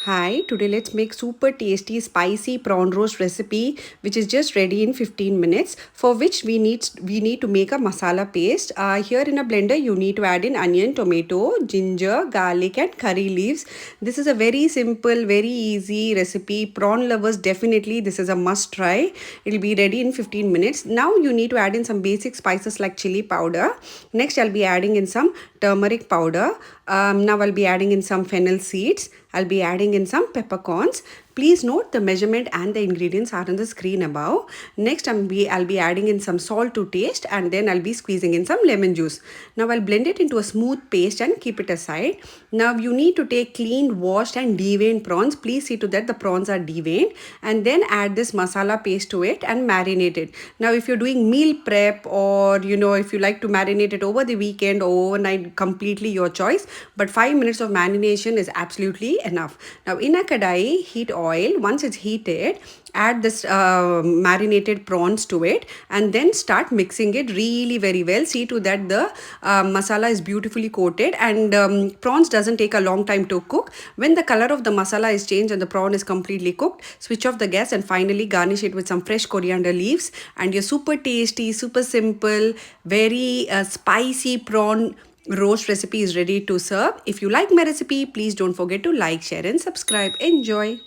Hi, today let's make super tasty spicy prawn roast recipe which is just ready in 15 minutes, for which we need to make a masala paste. Here in a blender you need to add in onion, tomato, ginger, garlic and curry leaves. This is a very simple, very easy recipe. Prawn lovers, definitely this is a must try. It will be ready in 15 minutes. Now you need to add in some basic spices like chili powder. Next I'll be adding in some turmeric powder. Now I'll be adding in some fennel seeds. I'll be adding in some peppercorns. Please note the measurement and the ingredients are on the screen above. Next I'll be adding in some salt to taste, and then I'll be squeezing in some lemon juice. Now I'll blend it into a smooth paste and keep it aside. Now you need to take cleaned, washed and deveined prawns. Please see to that the prawns are deveined, and then add this masala paste to it and marinate it. Now if you're doing meal prep, or if you like to marinate it over the weekend or overnight, completely your choice, but 5 minutes of marination is absolutely enough. Now in a kadai, heat oil. Once it's heated, add this marinated prawns to it and then start mixing it really very well. See to that the masala is beautifully coated, and prawns doesn't take a long time to cook. When the color of the masala is changed and the prawn is completely cooked, switch off the gas and finally garnish it with some fresh coriander leaves, and your super tasty, super simple, very spicy prawn roast recipe is ready to serve. If you like my recipe, please don't forget to like, share and subscribe. Enjoy.